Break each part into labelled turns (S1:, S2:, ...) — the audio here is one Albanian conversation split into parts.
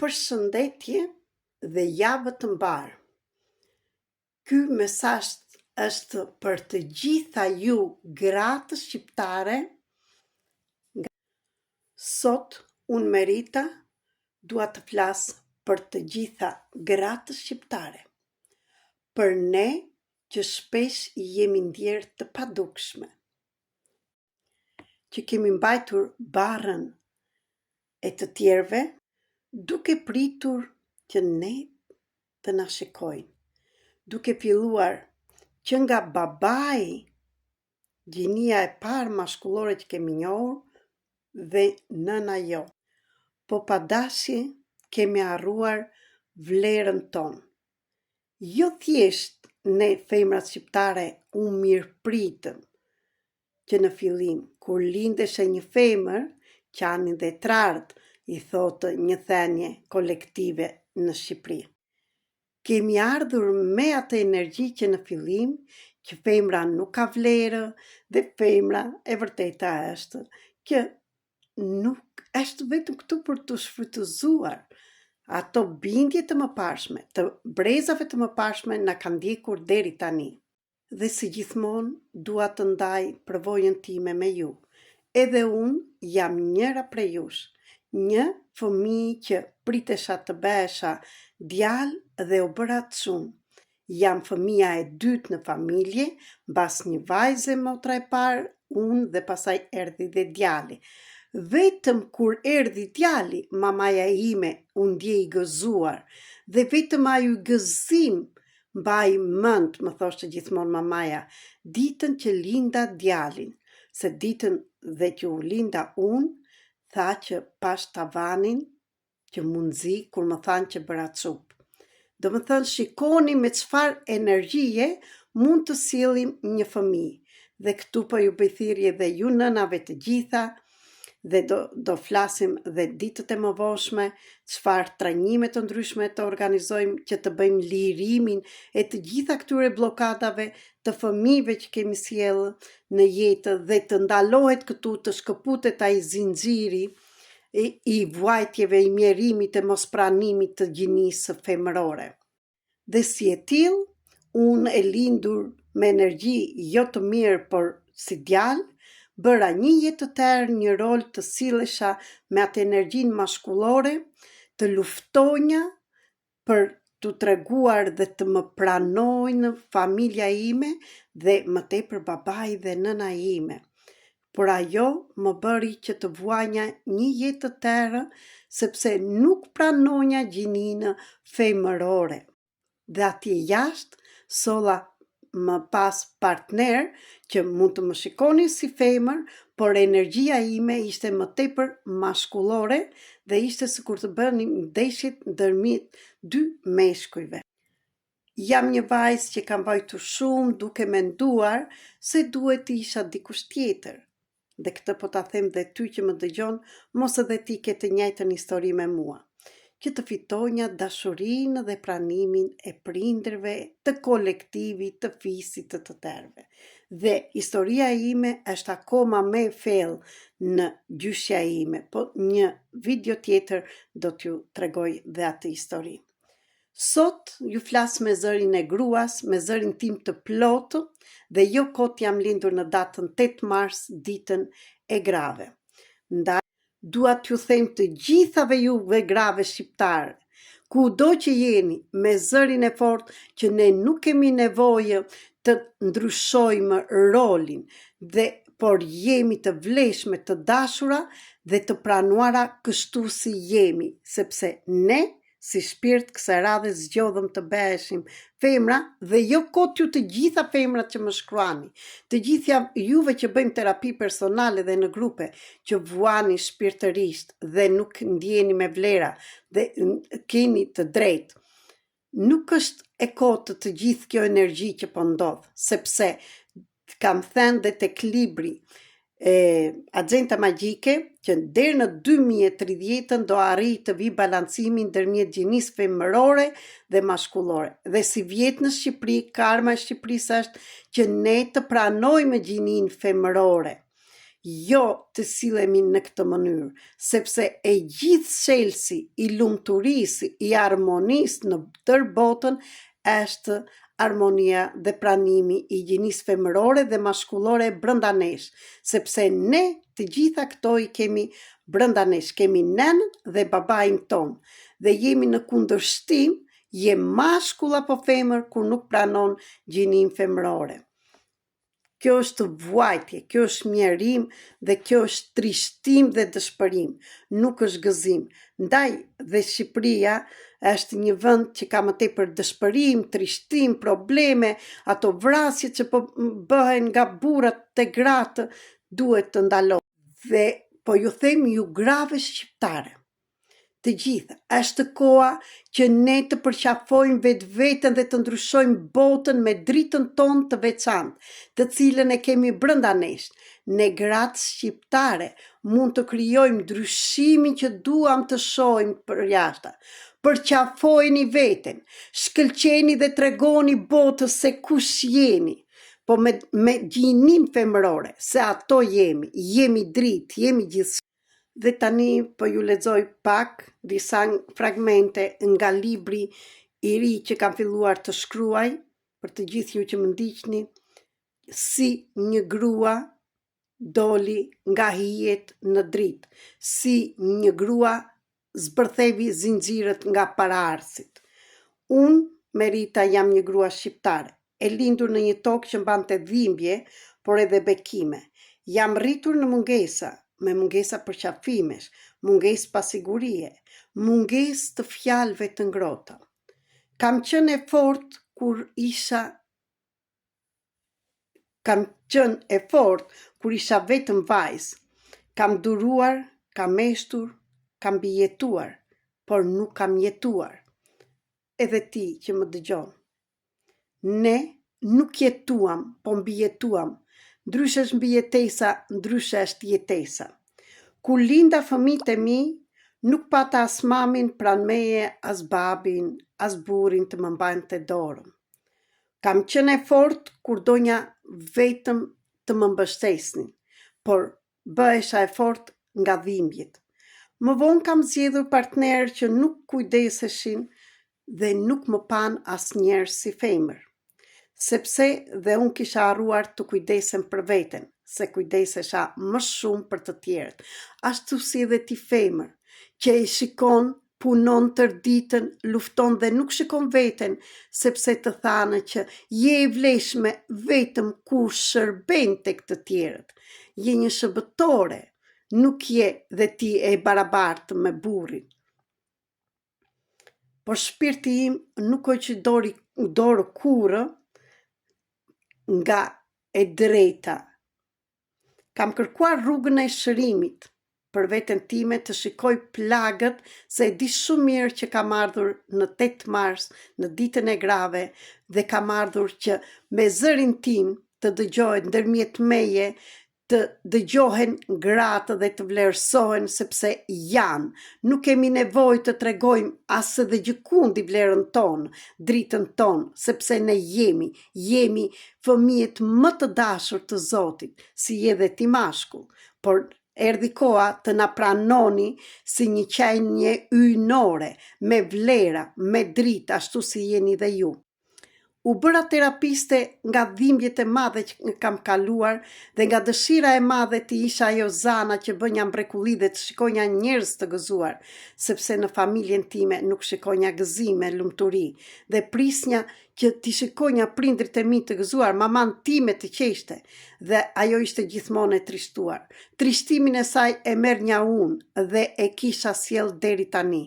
S1: Përshëndetje dhe javë të mbarë. Ky mesazh është për të gjitha ju gratë shqiptare. Sot unë merita dua të flas për të gjitha gratë shqiptare. Për ne që shpesh jemi ndjerë të padukshme, që kemi mbajtur barrën e të tjerve, duke pritur që ne të na shikojnë, duke filluar që nga babai, gjinia e parë mashkullore që kemi njohur, dhe nëna jo. Po pa dashje kemi harruar vlerën tonë. Jo thjesht ne femrat shqiptare u mirëpritëm, që në fillim, kur lindeshe një femër, qanin dhe trart, i thotë një thënie kolektive në Shqipëri. Kemi ardhur me atë energji që në fillim, që femra nuk ka vlerë, dhe femra e vërteta është që nuk është vetëm këtu për të shfrytëzuar. Ato bindje të mëparshme, të brezave të mëparshme na kanë ndjekur deri tani. Dhe si gjithmonë dua të ndaj përvojën time me ju. Edhe unë jam njëra prej jush, një fëmijë që pritesha të behesha djalë dhe u bëra çun. Jam fëmia e dytë në familje, mbas një vajze motra e parë, unë dhe pasaj erdhi dhe djali. Vetëm kur erdhi djali, mamaja ime u ndjej gëzuar, dhe vetëm ai gëzim mbaj mend, më thoshte gjithmonë mamaja, ditën që linda djalin, se ditën dhe që u linda unë, tha që pash tavanin që mundzi kur më thanë që bëra cupë. Do më thënë, shikoni me çfarë energjie mund të sillim një fëmijë. Dhe këtu po ju bëj thirrje dhe ju nënave të gjitha, dhe do flasim dhe ditët e mëvoshme, çfarë trajnime të ndryshme të organizojmë që të bëjmë lirimin e të gjitha këtyre blokadave të fëmijëve që kemi sjellë në jetë dhe të ndalohet këtu të shkëputet ai zinxhiri i vuajtjeve, i mjerimit e mospranimit të gjinisë femërore. Dhe si e tillë, unë e lindur me energji jo të mirë, por si djalë, bëra një jetë të tërë një rol të sillesha me atë energjinë mashkullore, të luftonja për të treguar dhe të më pranojnë familja ime dhe më tepër babai dhe nëna ime. Por ajo më bëri që të vuajnja një jetë të tërë, sepse nuk pranonja gjininë femërore. Dhe atje jashtë, solla më pas partner që mund të më shikoni si femër, por energjia ime ishte më tepër mashkullore dhe ishte sikur të bënim ndeshjet ndërmjet dy meshkujve. Jam një vajzë që kam vajtur shumë duke menduar se duhet të isha dikush tjetër. Dhe këtë po ta them dhe ty që më dëgjon, mos edhe ti ke të njëjtën histori me mua, që të fitonja dashurinë dhe pranimin e prindërve, të kolektivit, të fisit të tërve. Dhe historia ime është akoma me fellë në gjyshja ime, po një video tjetër do t'ju tregoj dhe atë histori. Sot ju flas me zërin e gruas, me zërin tim të plotë, dhe jo kot jam lindur në datën 8 mars, ditën e grave. Ndaj, dua t'ju them të gjithave juve grave shqiptare, kudo që jeni, me zërin e fortë që ne nuk kemi nevojë të ndryshojmë rolin, por jemi të vleshme, të dashura dhe të pranuara kështu si jemi, sepse ne si shpirt kësaj radhe zgjodhëm të beheshim femra, dhe jo kot ju të gjitha femrat që më shkruani, të gjitha juve që bëjmë terapi personale dhe në grupe, që vuani shpirtërisht dhe nuk ndjeni me vlera dhe keni të drejtë. Nuk është e kotë të gjithë kjo energji që po ndodh, sepse kam thënë dhe tek libri Agenda magjike, që deri në 2030 do arrijë të vi balancimi ndërmjet gjinisë femërore dhe mashkullore. Dhe si vjet në Shqipëri, karma e Shqipërisë është që ne të pranojmë gjininë femërore, jo të silemi në këtë mënyrë, sepse e gjithë shelsi i lumturisë, i harmonisë në tërë botën është harmonia dhe pranimi i gjinisë femërore dhe maskullore brenda nesh, sepse ne të gjitha këto i kemi brenda nesh, kemi nënën dhe babain ton, dhe jemi në kundërshtim, je mashkull apo femër kur nuk pranon gjininë femërore. Kjo është vuajtje, kjo është mjerim dhe kjo është trishtim dhe dëshpërim, nuk është gëzim. Ndaj dhe Shqipëria është një vend që ka më tepër dëshpërim, trishtim, probleme, ato vrasje që po bëhen nga burrat te gratë duhet të ndalohen. Dhe po ju them ju grave shqiptare, të gjitha, është koha që ne të përqafojmë vetveten dhe të ndryshojmë botën me dritën tonë të veçantë, të cilën e kemi brenda nesh. Ne gratë shqiptare mund të krijojmë ndryshimin që duam të shohim përjashta. Përqafojeni veten, shkëlqeni dhe tregoni botës se kush jeni, po me gjininë femërore, se ato jemi dritë, jemi gjithë. Dhe tani po ju lexoj pak disa fragmente nga libri i ri që kam filluar të shkruaj, për të gjithë ju që më ndiqni, si një grua doli nga hijet në dritë, si një grua zbërthevi zinxhirët nga paraardhësit. Unë, Merita, jam një grua shqiptare, e lindur në një tokë që mbante dhimbje, por edhe bekime. Jam rritur në mungesa, me mungesa përqafimesh, mungesë pasigurie, mungesë të fjalëve të ngrohta. Kam qenë e fortë kur isha vetëm vajzë. Kam duruar, kam meshtur, kam bijetuar, por nuk kam jetuar. Edhe ti që më dëgjon. Ne nuk jetuam, po mbijetuam. Ndryshe është mbijetesa, ndryshe është jetesa. Kur linda fëmijët e mi, nuk pata as mamin pranë meje, as babin, as burrin të më mbante dorën. Kam qenë e fortë kur donja vetëm të më mbështesnin, por bëhesha e fortë nga dhimbjet. Më vonë kam zgjedhur partnerë që nuk kujdeseshin dhe nuk më pan asnjëherë si femër. Sepse dhe unë kisha harruar të kujdesem për veten, se kujdesesha më shumë për të tjerët. Ashtu si edhe ti femër, që e shikon, punon tër ditën, lufton dhe nuk shikon veten, sepse të thanë që je e vlefshme vetëm kur shërben tek të tjerët. Je një shëbëtore, nuk je dhe ti e barabartë me burrin. Por shpirti im nuk o që dorë kurrë, nga e drejta. Kam kërkuar rrugën e shërimit për veten time të shikoj plagët, se e di shumë mirë që kam ardhur në 8 mars, në ditën e grave, dhe kam ardhur që me zërin tim të dëgjohet ndërmjet meje, të dëgjohen gratë dhe të vlerësohen sepse janë. Nuk kemi nevojë të tregojmë as edhe gjikundi vlerën tonë, dritën tonë, sepse ne jemi fëmijët më të dashur të Zotit, si edhe ti mashkull, por erdhi koha të na pranoni si një qenie hyjnore, me vlera, me dritë, ashtu si jeni dhe ju. U bëra terapiste nga dhimbjet e madhe që kam kaluar dhe nga dëshira e madhe të isha ajo zana që bënja mrekulli dhe të shikonja njerëz të gëzuar, sepse në familjen time nuk shikonja gëzime, lumturi, dhe prisnja që t'i shikonja prindrit e mi të gëzuar, maman time të qeshte, dhe ajo ishte gjithmonë e trishtuar. Trishtimin e saj e merrnja unë dhe e kisha sjell deri tani.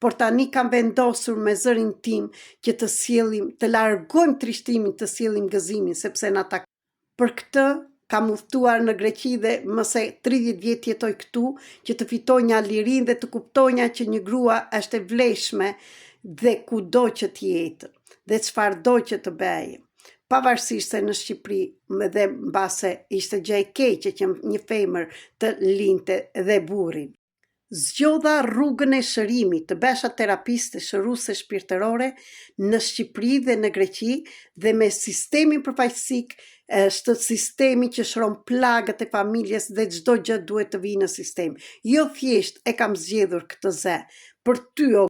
S1: Por tani kam vendosur me zërin tim që të sjellim, të largojmë trishtimin, të sjellim gëzimin, sepse na ta. Për këtë kam udhëtuar në Greqi dhe më se 30 vjet jetoj këtu, që të fitonja lirinë dhe të kuptonja që një grua është e vlefshme dhe kudo që të jetë, dhe çfarëdo që të bëjë. Pavarësisht se në Shqipëri dhe mbase ishte gjë e keqe që një femër të linte dhe burrin. Zgjodha rrugën e shërimit, të besha terapiste shëruese shpirtërore në Shqipëri dhe në Greqi, dhe me sistemin përfaqësik është sistemi që shron plagët e familjes dhe çdo gjë duhet të vijë në sistem. Jo thjesht e kam zgjedhur këtë zë për ty o